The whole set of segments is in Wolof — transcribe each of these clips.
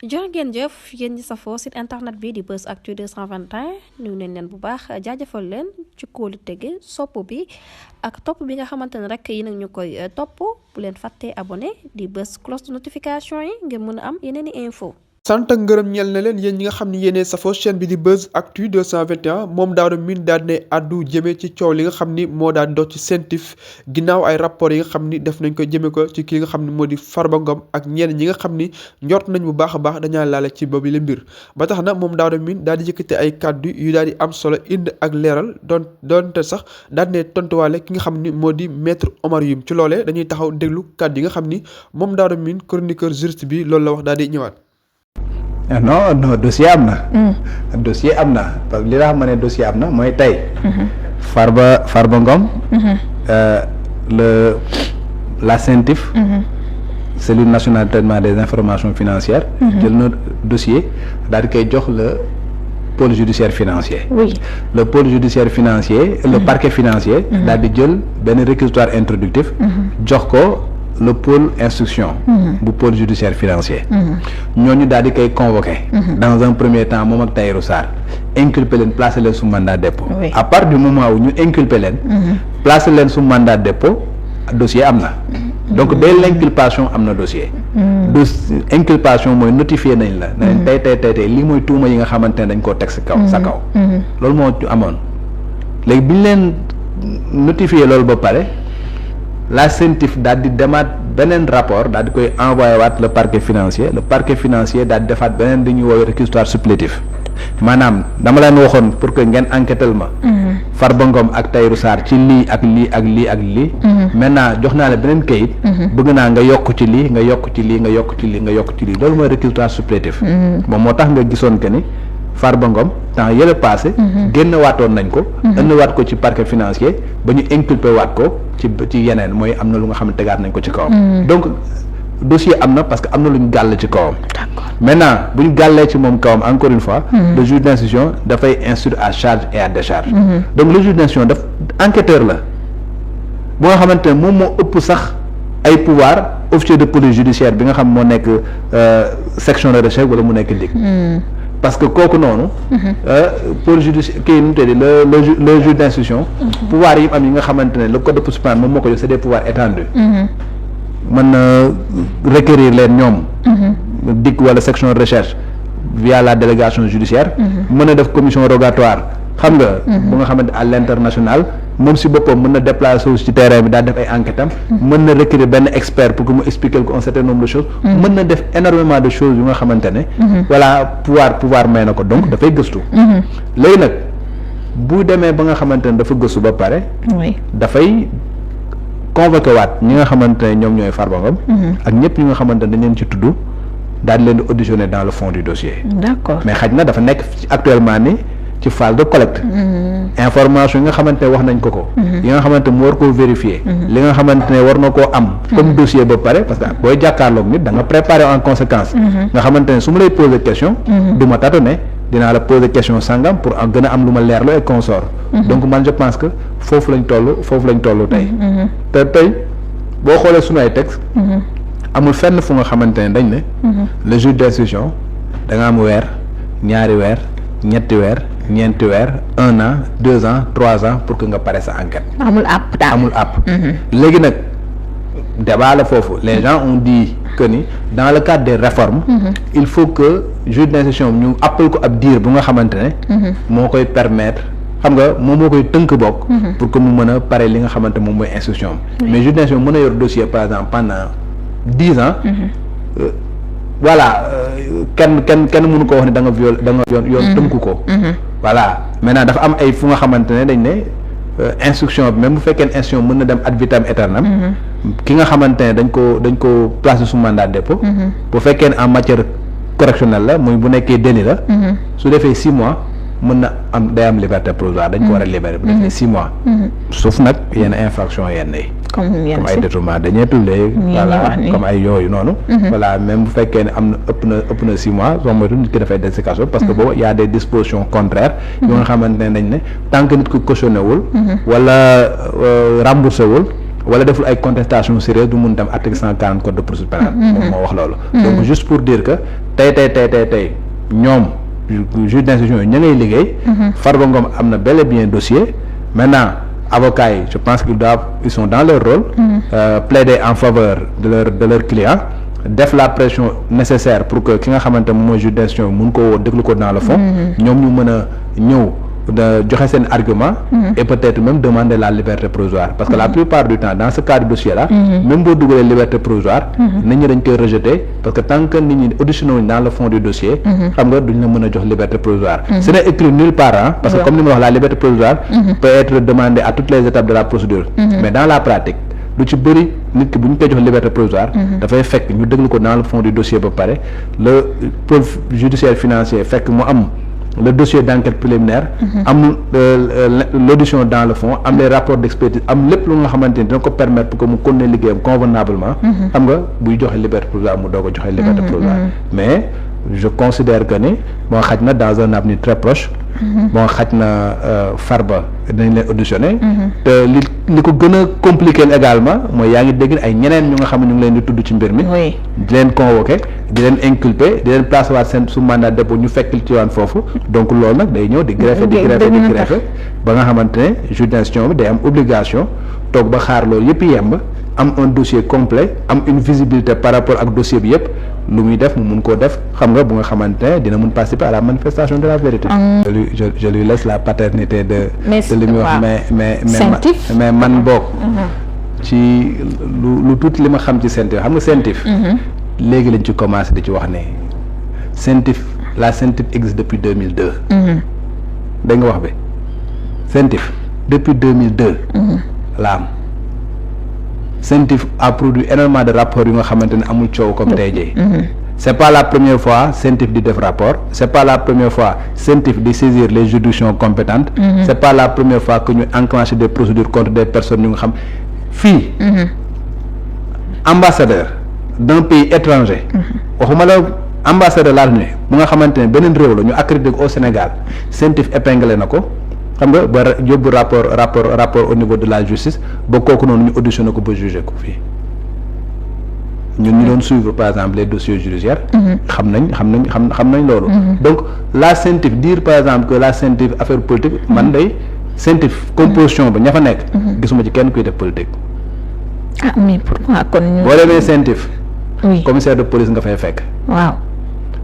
jërë ngeen jëf yéen ñi safoo site internet bi di Buzz Actu 221 nuyu nañ leen bu baax jaajëfal leen ci kóolu tege sopp bi ak topp bi nga xamante ne rek yi nag ñu koy topp bu leen fàttee abonné di bës cloche de notification yi ngir mën a am yeneen i info sant ak ngërëm ñeel na leen yéen ñi nga xam ne yéenee safoo chaîne bi di Buzz Actu 221 moom Daouda Mine daal ne addu jëmee ci coow li nga xam ni moo daal dox ci CENTIF ginnaaw ay rapport yi nga xam ni def nañ ko jëmee ko ci ki nga xam ne moo di Farba Ngom ak ñenn ñi nga xam ni njort nañ bu baax a baax dañaa laale ci boobu la mbir ba tax na moom Daouda Mine daal di yëkkate ay kàddu yu daal di am solo indi ak leeral doonte sax daal ne tontuwaale ki nga xam ni moo di maître Omar Youm ci loolee dañuy taxaw déglu kàddu yi nga xam ni moom Daouda Mine chroniqueur juriste bi loolu la wax daal di ñëwaat. non dossier am na. dossier am na parce que li nga xam ne dossier am na mooy tey. Farba Ngom. la CENTIF. cellule nationale de traitement des informations financières. jël na dossier daal di koy jox le pôle judiciaire financier. oui le pôle judiciaire financier. le parquet financier. daal di jël benn réquisitoire introductif. jox ko. le pôle instruction bu pôle judiciaire financier ñooñu daal di koy convoqué dans un premier temps moom ak Tahirou Sarr inculpé leen placé leen sous mandat de dépôt à partir du moment où ñu inculpé leen placé leen sous mandat de dépôt dossier am na donc dès l'inculpation am na dossier inculpation mooy notifié nañ la na leen tey lii mooy tuuma yi nga xamante ne dañ koo teg sa kaw loolu moo amoon léegi bi ñu leen notifié loolu ba pare la CENTIF daal di demaat beneen rapport daal di koy envoyé waat le parquet financier daal di defaat beneen di ñuy woowee réquisitoire supplétif maanaam dama leen waxoon pour que ngeen enquêtel ma Farba Ngom ak Tahirou Sarr ci lii ak lii ak lii ak lii maintenant jox naa la beneen kayit bëgg naa nga yokk ci lii nga yokk ci lii nga yokk ci lii nga yokk ci lii loolu mooy réquisitoire supplétif moom moo tax nga gisoon que ni Farba Ngom temps yële passé génn waatoon nañ ko ënd waat ko ci parquet financier ba ñu inculpé waat ko ci yeneen mooy am na lu nga xam ne tegaat nañ ko ci kawam donc dossier am na parce que am na lu ñu gàll ci kawam maintenant bu ñu gàllee ci moom kawam encore une fois le juge d'instruction dafay instruire à charge et à décharge donc le juge d'instruction daf enquêteur la bu nga xamante ne moom moo ëpp sax ay pouvoir officier de police judiciaire bi nga xam moo nekk section de recherche wala mu nekk DIC parce que kooku noonu pôle judiciaire kii nu mu tëddee le juge d'instruction pouvoir yi am yi nga xamante ne le code de procédure pénale moom moo ko jox c'est des pouvoirs étendus mën na requérir leen ñoom DIC wala section de recherche via la délégation judiciaire mën na def commission rogatoire xam nga bu nga xamante à l'international moom si boppam mën na déplacer wu ci terrain bi daal def ay enquêtes am mën na requérir benn expert pour que mu expliquer ko un certain nombre de choses mën na def énormément de choses yu nga xamante ne voilà pouvoir may na ko donc dafay gëstu léegi nag bu demee ba nga xamante ne dafa gëstu ba pare dafay convoqué waat ñi nga xamante ne ñoom ñooy Farba Ngom ak ñëpp ñi nga xamante ne dañ leen ci tudd daal di leen di auditionner dans le fond du dossier d'accord mais xaj na dafa nekk actuellement ni ci phase de collecte information yi nga xamante ne wax nañ ko yi nga xamante ne mu war koo vérifier li nga xamante ne war na koo am comme dossier ba pare parce que booy jàkkaarloog nit da nga préparer en conséquence nga xamante ne su ma lay poser question du ma tâtonner dinaa la poser question sangam pour gën a am lu ma leerlu et consort donc man je pense que foofu lañ toll tey te tey boo xoolee sunu ay texte amul fenn fu nga xamante ne dañ ne le juge d'instruction da nga am weer ñaari weer ñetti weer ñeenti weer 1 an 2 ans 3 ans pour que nga pare sa enquête amul app léegi nag débat la foofu les gens ont dit que ni dans le cadre des réformes il faut que juge d'instruction ñu appal ko ab diir bu nga xamante ne moo koy permettre xam nga moom moo koy tënk bokk pour que mu mën a pare li nga xamante moom mooy instruction mais juge d'instruction mën a yor dossier par exemple pendant 10 ans voilà kenn mënu ko wax ne da nga yoon tënku ko voilà maintenant dafa am ay fu nga xamante ne dañ ne instruction bi même bu fekkee instruction mën na dem ad vitam aeternam ki nga xamante ne dañ ko placer sous mandat de dépôt bu fekkee ne en matière correctionnelle la muy bu nekkee délit la su defee 6 mois mën na am day am liberté provisoire dañ ko war a libérer bu defee 6 mois sauf nag yenn infraction yenn yi comme ay détournement dañee tullee voilà comme ay yooyu noonu voilà même bu fekkee ne am na ëpp na 6 mois soo moytu nit ki dafay des si kaso parce que boobu y a des dispositions contraires yoo nga xamante ne dañ ne tant que nit ko cautionné wul wala remboursé wul wala deful ay contestation sérieuse du mun dem article 140 code de procédure pénale moom moo wax loolu donc juste pour dire que tey ñoom juge d'instruction yi ña ngay liggéey Farba Ngom am na bel et bien dossier maintenant avocats yi je pense ils sont dans leur rôle plaider en faveur de leur client def la pression nécessaire pour que ki nga xamante moom mooy juge d'instruction mun ko woo déglu ko dans le fond ñoom ñu mën a ñëw joxe seen argument et peut-être même demander la liberté provisoire parce que la plupart du temps dans ce cas de dossier là même boo dugalee liberté provisoire nit ñi dañ koy rejeter parce que tant que nit ñi auditionné wuñ dans le fond du dossier xam nga duñ la mën a jox liberté provisoire ce n'est écrit nulle part parce que comme ni ma wax la liberté provisoire peut être demandée à toutes les étapes de la procédure mais dans la pratique lu ci bëri nit ki bu ñu koy jox liberté provisoire dafay fekk ñu déglu ko dans le fond du dossier ba pare le pôle judiciaire financier fekk mu am le dossier d'enquête préliminaire am l'audition dans le fond am les rapports d'expertise am lépp lu nga xamante ni dina ko permettre pour que mu continuer liggéeyam convenablement xam nga buy joxe liberté provisoire mu doog a joxe liberté provisoire mais je considère que ni bon xaj na dans un avenir très proche bon xaj na Farba dinañ leen auditionner te li ko gën a compliqué également mooy yaa ngi dégg ay ñeneen ñu nga xam ne ñu ngi leen di tudd ci mbir mi di leen convoqué di leen inculpé di leen placé waat seen sous mandat de dépôt ñu fekkil ci waan foofu donc loolu nag day ñëw di greffer ba nga xamante ne juge d'instruction bi day am obligation toog ba xaar loolu yëpp yemb am un dossier complet am une visibilité par rapport ak dossier bi yëpp lu muy def mu mun koo def xam nga bu nga xamante ne dina mun participer à la manifestation de la vérité je lui laisse la paternité de li muy wax mais man boog ci lu tuuti li ma xam ci CENTIF xam nga CENTIF léegi lañ ci commencé di ci wax ne CENTIF la CENTIF existe depuis 2002 da nga wax bi CENTIF depuis 2002 la am CENTIF a produit énormément de rapports yu nga xamante ne amul coow comme tey jii c'est pas la première fois CENTIF di def rapport c'est pas la première fois CENTIF di saisir les juridictions compétentes c'est pas la première fois que ñu enclencher des procédures contre des personnes yu nga xam fii ambassadeur d'un pays étranger waxuma la ambassadeur la ne bu nga xamante ne beneen réew la ñu accrédité au Sénégal CENTIF épinglé na ko xam nga ba yóbbu rapport au niveau de la justice ba kooku noonu ñu auditionné ko ba jugé ko fii ñun ñu doon suivre par exemple les dossiers judiciaires xam nañ loolu donc la CENTIF dire par exemple que la CENTIF affaire politique man day CENTIF composition ba ña fa nekk gisuma ci kenn kuy def politique mais pourquoi kon boo demee CENTIF commissaire de police nga fay fekk waaw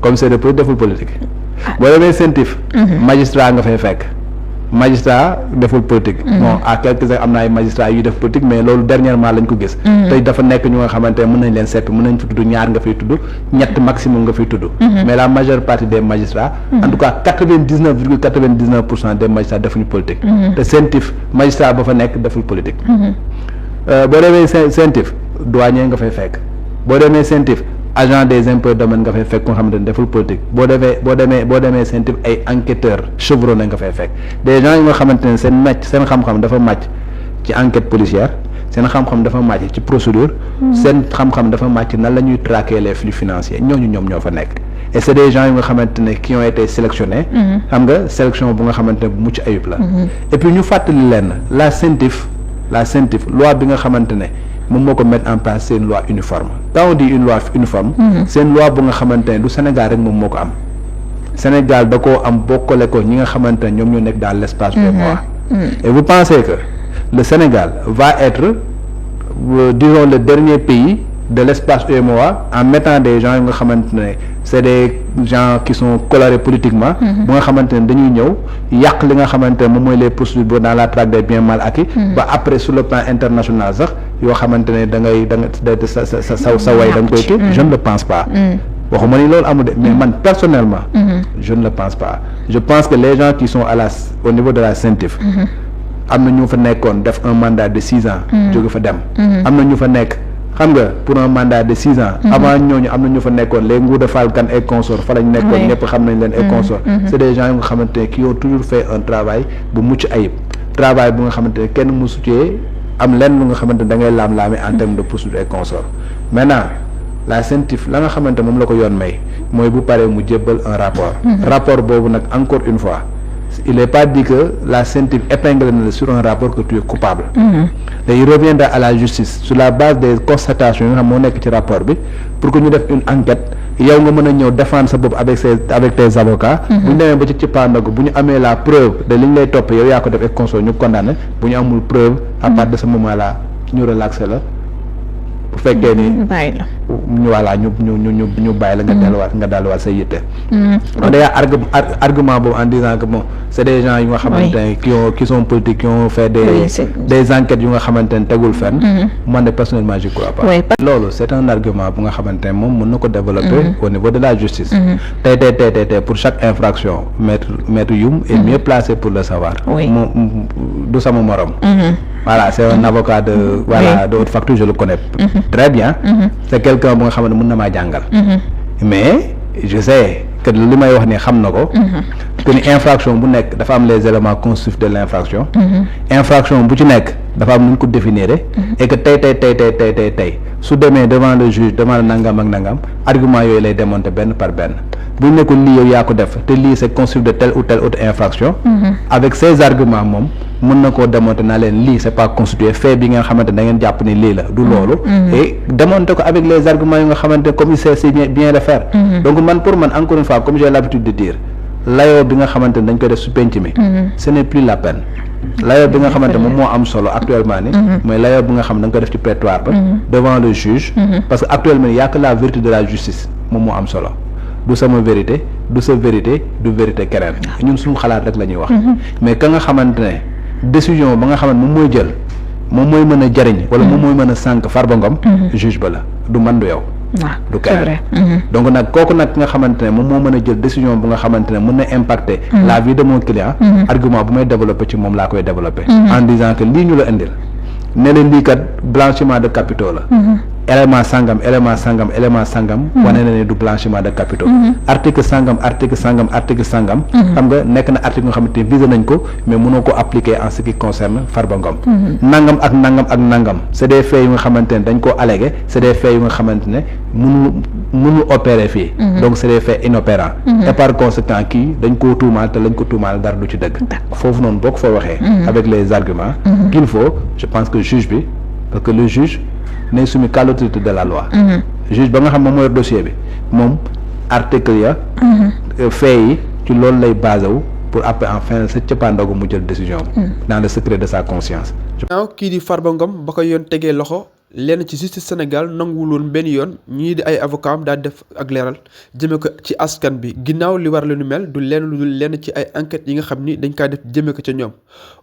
commissaire de police deful politique boo demee CENTIF magistrat nga fay fekk magistrat deful politique bon à quelques-uns am na ay magistrats yu def politique mais loolu dernièrement lañ ko gis tey dafa nekk ñu nga xamante ne mën nañ leen seppi mën nañ fi tudd ñaar nga fiy tudd ñett maximum nga fiy tudd mais la majeure partie des magistrats en tout cas 99,99% des magistrats defuñu politique te CENTIF magistrat ba fa nekk deful politique boo demee CENTIF douanier nga fay fekk boo demee CENTIF agent des impôts et domaines nga fay fekk nga xamante ne deful politique boo demee CENTIF ay enquêteurs chevronnés nga fay fekk des gens yi nga xamante ne seen xam-xam dafa màcc ci enquête policière seen xam-xam dafa màcc ci procédure seen xam-xam dafa màcc nan la ñuy traquer les flux financiers ñoom ñoo fa nekk et c'est des gens yi nga xamante ne qui ont été sélectionnés xam nga sélection bu nga xamante ne bu mucc ayib la et puis ñu fàttali leen la CENTIF loi bi nga xamante ne moom moo ko mettre en place c'est une loi uniforme quand on dit une loi uniforme c'est une loi bu nga xamante ne du Sénégal rek moom moo ko am Sénégal da koo am bokkale ko ñi nga xamante ne ñoom ñoo nekk dans l'espace UEMOA et vous pensez que le Sénégal va être disons le dernier pays de l'espace UEMOA en mettant des gens yi nga xamante ne c'est des gens qui sont colorés politiquement bu nga xamante ne dañuy ñëw yàq li nga xamante ne moom mooy les procédures dans la traque des biens mal acquis ba après sur le plan international sax yoo xamante ne da nga sa way da nga koy kii je ne le pense pas waxuma ni loolu amul de mais man personnellement je ne le pense pas je pense que les gens qui sont au niveau de la CENTIF am na ñu fa nekkoon def un mandat de 6 ans jóge fa dem am na ñu fa nekk xam nga pour un mandat de 6 ans avant ñooñu am na ñu fa nekkoon les Ngouda Fall Kane et consorts fa lañ nekkoon ñëpp xam nañ leen et consorts c'est des gens yu nga xamante ne qui ont toujours fait un travail bu mucc ayib travail bu nga xamante ne kenn musu cee am lenn lu nga xamante ne da ngay laam-laame en termes de procédure et consorts maintenant la CENTIF la nga xamante moom la ko yoon may mooy bu paree mu jébbal un rapport boobu nag encore une fois il est pas dit que la CENTIF épingle na la sur un rapport que tu es coupable te il reviendra à la justice sur la base des constatations yi nga xam moo nekk ci rapport bi pour que ñu def une enquête yow nga mën a ñëw défendre sa bopp avec tes avocats. bu ñu demee ba ci cëppaandagu bu ñu amee la preuve de li ñu lay topp yow yaa ko def et consort ñu condamné bu ñu amul preuve à partir de ce moment là ñu relaxé la bu fekkee ni bàyyi la ñu voilà ñu bàyyi la nga delluwaat sa yitte. on day argument boobu en disant que bon c'est des gens yu nga xamante ne qui sont politiques qui ont fait des enquêtes yu nga xamante ne tegul fenn. man de personnellement je crois pas. loolu c'est un argument bu nga xamante ne moom mën na ko développer au niveau de la justice. tey pour chaque infraction maître Youm est mieux placé pour le savoir. moom du sama morom. voilà c'est un avocat de haute facture, je le connais très bien. C'est quelqu'un bu nga xam ne mën na maa jàngal. mais je sais que li may wax ni xam na ko. que ni infraction bu nekk dafa am les éléments constitutifs de l'infraction. infraction bu ci nekk dafa am nu ñu ko définir. et que tey su demee devant le juge devant nangam ak nangam argument yooyu lay démonter benn par benn bu ñu nekkul lii yow yaa ko def te lii c'est constitutif de telle ou telle autre infraction. avec ces arguments moom mën na koo démonter naa leen lii c'est pas constitué fait bi nga xamante da ngeen jàpp ni lii la du loolu. et démonter ko avec les arguments yu nga xamante comme il sait si bien le faire. donc man pour man encore une fois comme j'ai l'habitude de dire layoo bi nga xamante ne dañ koy def su penc mi. ce n'est plus la peine. layoo bi nga xamante moom moo am solo actuellement ni mooy layoo bi nga xam da nga ko def ci prétoire ba devant le juge. parce que actuellement y a que la vérité de la justice moom moo am solo. du sama vérité du sa vérité du vérité keneen ñun suñu xalaat rek la ñuy wax. mais ka nga xamante ne décision ba nga xamante moom mooy jël moom mooy mën a jariñ wala moom mooy mën a sànk Farba Ngom juge ba la du man du yow. du keneen donc nag kooku nag nga xamante ne moom moo mën a jël décision bu nga xamante ne mën na impacter la vie de mon client. argument bu may développer ci moom laa koy développer. en disant que lii ñu la indil ne leen lii kat blanchiment de capitaux la. élément sangam wane na ne du blanchiment de capitaux. article sangam xam nga nekk na article nga xamante ne visé nañ ko mais mënoo ko appliquer en ce qui concerne Farba Ngom. nangam ak nangam c'est des faits yu nga xamante ne dañ koo allégué c'est des faits yu nga xamante ne mënul opérer fii. donc c'est des faits inopérants. et par conséquent kii dañ koo tuumaal te lañ ko tuumaal dara du ci dëgg. foofu noonu boo ko fa waxee. avec les arguments qu'il faut je pense que juge bi parce que le juge n'est soumis qu'à l'autorité de la loi. juge ba nga xam moom mooy dossier bi moom article ya fait yi ci loolu lay basé wu pour après enfin sa cëppaandogu mu jël décision dans le secret de sa conscience. naaw kii di Farba Ngom ba ko yoon tegee loxo lenn ci justice Sénégal nanguwuloon benn yoon ñii di ay avocat am daal def ak leeral jëme ko ci askan bi ginnaaw li war lu nu mel du lenn lu dul lenn ci ay enquêtes yi nga xam ni dañ kaa def jëme ko ca ñoom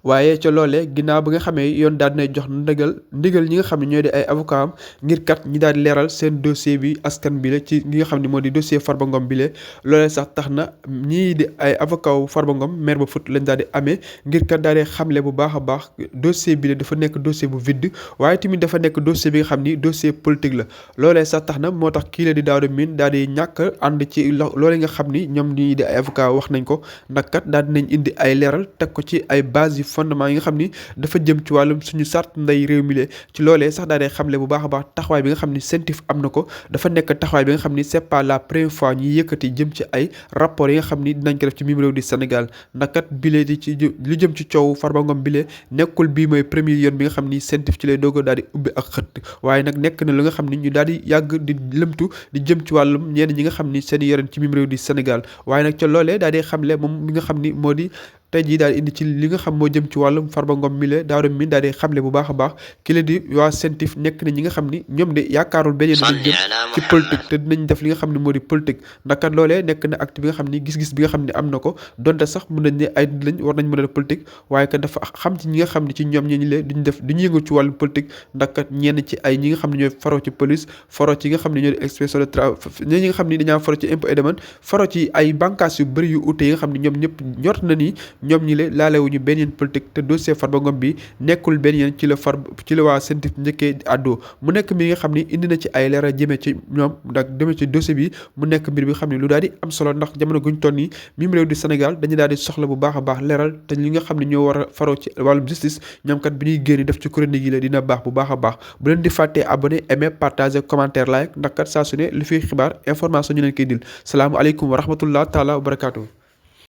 waaye ca loolee ginnaaw bi nga xamee yoon daal dinay jox ndigal ñi nga xam ne ñooy di ay avocat am ngir kat ñi daal di leeral seen dossier bi askan bi la ci ñi nga xam ne moo di dossier Farba Ngom bi la loolee sax tax na ñii di ay avocat wu Farba Ngom maire ba fut lañ daal di amee ngir kat daal di xamle bu baax a baax dossier bi la dafa nekk dossier bu vide waaye tamit dafa nekk dossier bi nga xam ni dossier politique la loolee sax tax na moo tax kii la di Daouda Mine daal di ñàkk ànd ci loolee nga xam ni ñoom ñii di ay avocat wax nañ ko ndax kat daal dinañ indi ay leeral teg ko ci ay base yu fondement yi nga xam ni dafa jëm ci wàllum suñu sart nday réew mi ci loolee sax daal di xamle bu baax a baax taxawaay bi nga xam ni CENTIF am na ko dafa nekk taxawaay bi nga xam ni c'est pas la première fois ñuy yëkkati jëm ci ay rapport yi nga xam ni dinañ ko def ci mim réew di Sénégal ndax kat bile di ci lu jëm ci coow Farba Ngom bile nekkul bii mooy premier yoon bi nga xam ni CENTIF ci lay doog daal di ubbi ak xët waaye nag nekk na lu nga xam ni ñu daal di yàgg di lëmtu di jëm ci wàllum ñenn ñi nga xam ni seen yoreen ci mim réew di Sénégal waaye nag ca loolee daal di xamle moom mi nga xam ni moo di tey jii daal indi ci li nga xam moo jëm ci wàllum Farba Ngom mi la Daouda Mine daal di xamle bu baax a baax ki la di waa CENTIF nekk na ñi nga xam ni ñoom de yaakaarul benn dinañ jëm ci politique te dinañ def li nga xam ne moo di politique ndax kat loolee nekk na acte bi nga xam ni gis-gis bi nga xam ne am na ko donte sax mën nañ ne ay lañ war nañ mën a def politique waaye kat dafa xam ci ñi nga xam ne ci ñoom ñi lee duñu yëngu ci wàllum politique ndax kat ñenn ci ay ñi nga xam ne ñooy faro ci police faro ci nga xam ne ñoo di inspection de travail ñi nga xam ni dañaa faro ci impôt et domaine faro ci ay bànqaas yu bëri yu ute yi nga xam ne ñoom ñëpp ñort na ni ñoom ñi le laalewuñu benn yeen politique te dossier Farba Ngom bi nekkul benn yeen ci la waa CENTIF njëkkee àddoo mu nekk mbir nga xam ni indi na ci ay leeral jëmee ci ñoom ndax demee ci dossier bi mu nekk mbir bi xam ne lu daal di am solo ndax jamono guñ toll nii mim réew di Sénégal dañu daal di soxla bu baax a baax leeral te li nga xam ne ñoo war a faroo ci wàllum justice ñoom kat bi ñuy génn def ci chronique yi la dina baax bu baax a baax bu leen di fàttee abonné aimer partager commentaire like ndax kat saa su ne lu fi xibaar information ñu leen koy dil salaamu aleykum wa rahmatullah taala wa barakaatu